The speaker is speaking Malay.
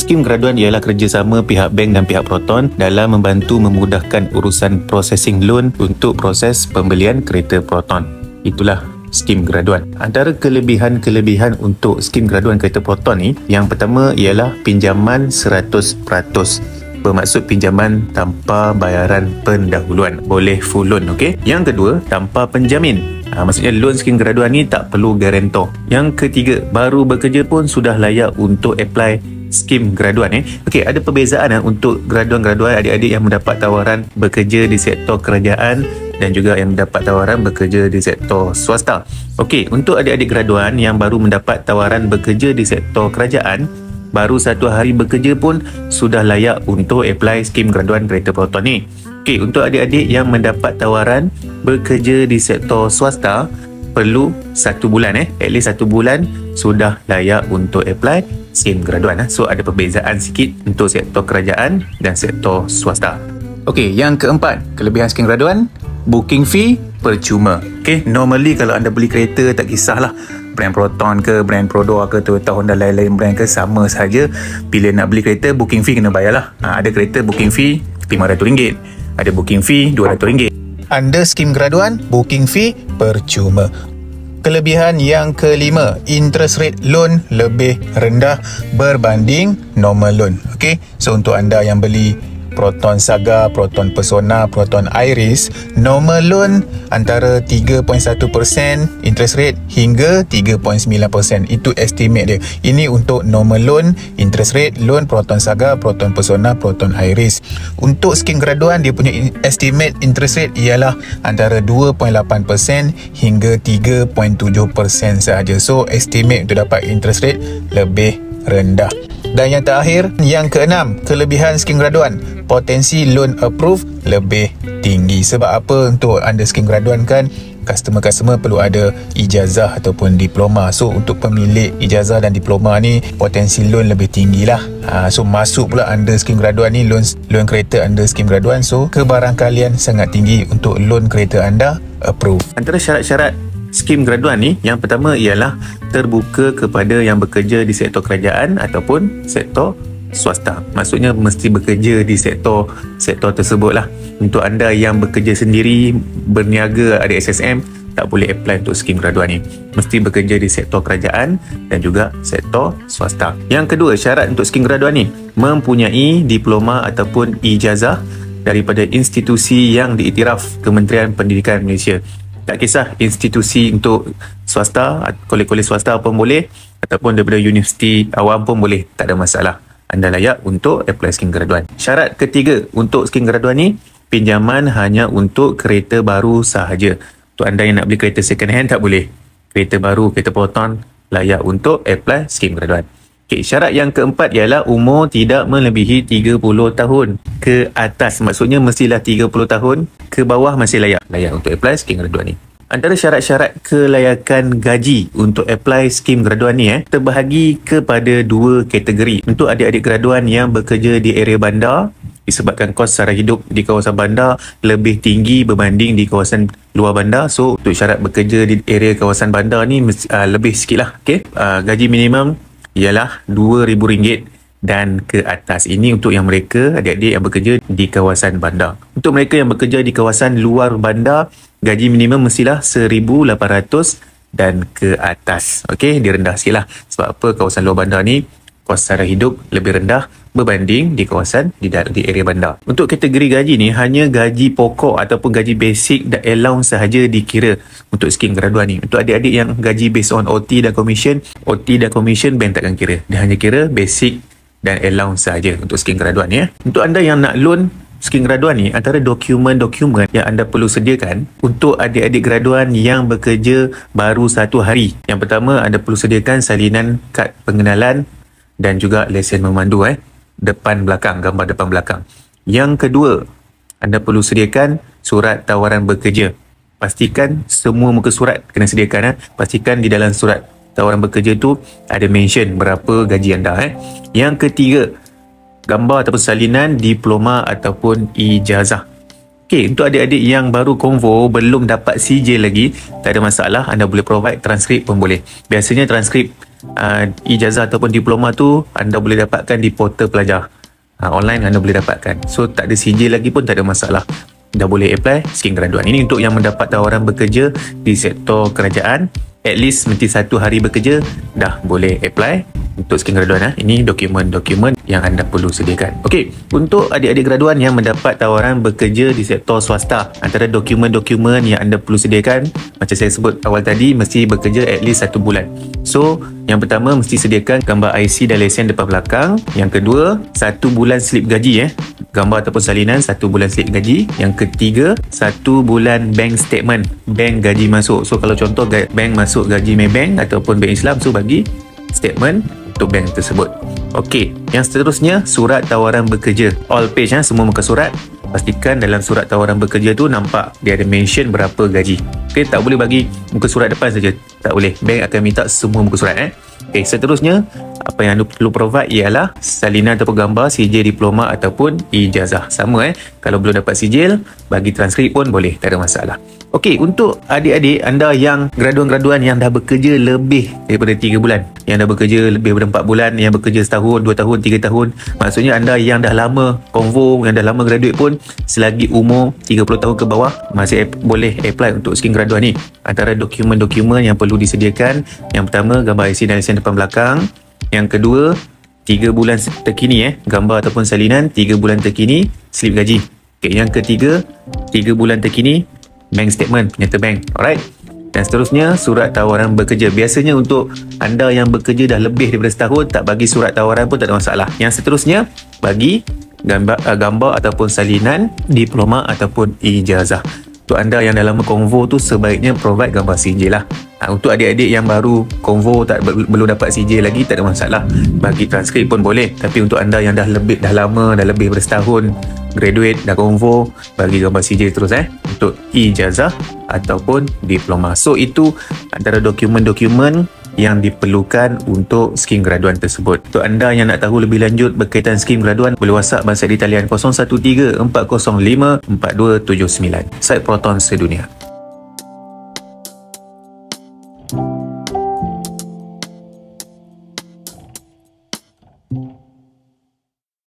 Skim graduan ialah kerjasama pihak bank dan pihak Proton dalam membantu memudahkan urusan processing loan untuk proses pembelian kereta Proton. Itulah skim graduan. Antara kelebihan-kelebihan untuk skim graduan kereta Proton ni, yang pertama ialah pinjaman 100%. Bermaksud pinjaman tanpa bayaran pendahuluan. Boleh full loan, okey? Yang kedua, tanpa penjamin. Maksudnya loan skim graduan ni tak perlu garantor. Yang ketiga, baru bekerja pun sudah layak untuk apply skim graduan. Okey, ada perbezaan untuk graduan-graduan adik-adik yang mendapat tawaran bekerja di sektor kerajaan dan juga yang mendapat tawaran bekerja di sektor swasta. Okey, untuk adik-adik graduan yang baru mendapat tawaran bekerja di sektor kerajaan, baru 1 hari bekerja pun sudah layak untuk apply skim graduan kereta Proton ni. Okey, untuk adik-adik yang mendapat tawaran bekerja di sektor swasta, perlu 1 bulan at least 1 bulan sudah layak untuk apply skim graduan. So ada perbezaan sikit untuk sektor kerajaan dan sektor swasta. Okey, yang keempat, kelebihan skim graduan, booking fee percuma. Okey, normally kalau anda beli kereta, tak kisahlah brand Proton ke, brand Prodor ke, Toyota, Honda, lain-lain brand ke, sama saja. Bila nak beli kereta, booking fee kena bayarlah. Ada kereta booking fee RM500, ada booking fee RM200. Anda skim graduan, booking fee percuma. Kelebihan yang kelima, interest rate loan lebih rendah berbanding normal loan. Okey, so untuk anda yang beli Proton Saga, Proton Persona, Proton Iris, normal loan antara 3.1% interest rate hingga 3.9%. Itu estimate dia. Ini untuk normal loan, interest rate loan Proton Saga, Proton Persona, Proton Iris. Untuk skim graduan, dia punya estimate interest rate ialah antara 2.8% hingga 3.7% sahaja. So estimate untuk dapat interest rate lebih rendah. Dan yang terakhir, yang keenam, kelebihan skim graduan, potensi loan approve lebih tinggi. Sebab apa? Untuk anda skim graduan kan, customer perlu ada ijazah ataupun diploma. So untuk pemilik ijazah dan diploma ni, potensi loan lebih tinggi lah. So masuk pula anda skim graduan ni, loan kereta anda skim graduan, so kebarangkalian sangat tinggi untuk loan kereta anda approve. Antara syarat-syarat skim graduan ni, yang pertama ialah terbuka kepada yang bekerja di sektor kerajaan ataupun sektor swasta. Maksudnya mesti bekerja di sektor tersebut lah. Untuk anda yang bekerja sendiri, berniaga, ada SSM, tak boleh apply untuk skim graduan ni. Mesti bekerja di sektor kerajaan dan juga sektor swasta. Yang kedua, syarat untuk skim graduan ni, mempunyai diploma ataupun ijazah daripada institusi yang diiktiraf Kementerian Pendidikan Malaysia. Tak kisah institusi untuk swasta, kolej-kolej swasta pun boleh, ataupun daripada universiti awam pun boleh, tak ada masalah. Anda layak untuk apply skim graduan. Syarat ketiga untuk skim graduan ni, pinjaman hanya untuk kereta baru sahaja. Untuk anda yang nak beli kereta second hand, tak boleh. Kereta baru, kereta Proton, layak untuk apply skim graduan. Okay, syarat yang keempat ialah umur tidak melebihi 30 tahun ke atas. Maksudnya mestilah 30 tahun ke bawah masih layak untuk apply skim graduan ni. Antara syarat-syarat kelayakan gaji untuk apply skim graduan ni terbahagi kepada 2 kategori. Untuk adik-adik graduan yang bekerja di area bandar, disebabkan kos sara hidup di kawasan bandar lebih tinggi berbanding di kawasan luar bandar. So untuk syarat bekerja di area kawasan bandar ni lebih sikit lah. Okay? Gaji minimum ialah RM2,000 dan ke atas. Ini untuk yang mereka, adik-adik yang bekerja di kawasan bandar. Untuk mereka yang bekerja di kawasan luar bandar, gaji minimum mestilah RM1,800 dan ke atas. Okey, dia rendah sikit lah. Sebab apa? Kawasan luar bandar ni kos sara hidup lebih rendah berbanding di kawasan di area bandar. Untuk kategori gaji ni, hanya gaji pokok ataupun gaji basic dan allowance sahaja dikira untuk skim graduan ni. Untuk adik-adik yang gaji based on OT dan commission bank takkan kira. Dia hanya kira basic dan allowance sahaja untuk skim graduan ni. Untuk anda yang nak loan skim graduan ni, antara dokumen-dokumen yang anda perlu sediakan untuk adik-adik graduan yang bekerja baru 1 hari. Yang pertama, anda perlu sediakan salinan kad pengenalan dan juga lesen memandu depan belakang, gambar depan belakang. Yang kedua, anda perlu sediakan surat tawaran bekerja. Pastikan semua muka surat kena sediakan. Pastikan di dalam surat tawaran bekerja tu ada mention berapa gaji anda. Yang ketiga, gambar ataupun salinan diploma ataupun ijazah. Okey, untuk adik-adik yang baru konvo, belum dapat CJ lagi, tak ada masalah, anda boleh provide transkrip pun boleh. Biasanya transkrip ijazah ataupun diploma tu anda boleh dapatkan di portal pelajar. Online anda boleh dapatkan. So tak ada sijil lagi pun tak ada masalah. Dah boleh apply skim graduan. Ini untuk yang mendapat tawaran bekerja di sektor kerajaan. At least mesti 1 hari bekerja dah boleh apply untuk skim graduan. Ini dokumen-dokumen yang anda perlu sediakan. Okey, untuk adik-adik graduan yang mendapat tawaran bekerja di sektor swasta, antara dokumen-dokumen yang anda perlu sediakan, macam saya sebut awal tadi, mesti bekerja at least 1 bulan. So, yang pertama mesti sediakan gambar IC dan lesen depan belakang. Yang kedua, 1 bulan slip gaji gambar ataupun salinan 1 bulan slip gaji. Yang ketiga, 1 bulan bank statement, bank gaji masuk. So kalau contoh bank masuk gaji Maybank ataupun bank Islam, so bagi statement untuk bank tersebut. Okey, yang seterusnya surat tawaran bekerja, all page semua muka surat. Pastikan dalam surat tawaran bekerja tu nampak dia ada mention berapa gaji. Okey, tak boleh bagi muka surat depan saja, tak boleh. Bank akan minta semua muka surat. Okey, seterusnya apa yang anda perlu provide ialah salinan ataupun gambar sijil diploma ataupun ijazah. Sama kalau belum dapat sijil, bagi transkrip pun boleh, tak ada masalah. Okey, untuk adik-adik anda yang graduan-graduan yang dah bekerja lebih daripada 3 bulan, yang dah bekerja lebih daripada 4 bulan, yang bekerja setahun, 2 tahun, 3 tahun, maksudnya anda yang dah lama konvo, yang dah lama graduate pun, selagi umur 30 tahun ke bawah, masih boleh apply untuk skim graduan ni. Antara dokumen-dokumen yang perlu disediakan, yang pertama gambar IC dan lesen depan belakang. Yang kedua, 3 bulan terkini gambar ataupun salinan 3 bulan terkini slip gaji. Okay, yang ketiga, 3 bulan terkini bank statement, penyerta bank. Alright. Dan seterusnya surat tawaran bekerja. Biasanya untuk anda yang bekerja dah lebih daripada setahun, tak bagi surat tawaran pun tak ada masalah. Yang seterusnya, bagi gambar ataupun salinan diploma ataupun ijazah. Untuk anda yang dah lama konvo tu, sebaiknya provide gambar sijil lah. Untuk adik-adik yang baru konvo belum dapat sijil lagi, tak ada masalah, bagi transkrip pun boleh. Tapi untuk anda yang dah lama, dah lebih daripada setahun graduate, dah konvo, bagi gambar sijil terus untuk ijazah ataupun diploma. So itu antara dokumen-dokumen yang diperlukan untuk skim graduan tersebut. Untuk anda yang nak tahu lebih lanjut berkaitan skim graduan, boleh WhatsApp Abang Said di talian 013 405 4279. Said Proton Sedunia.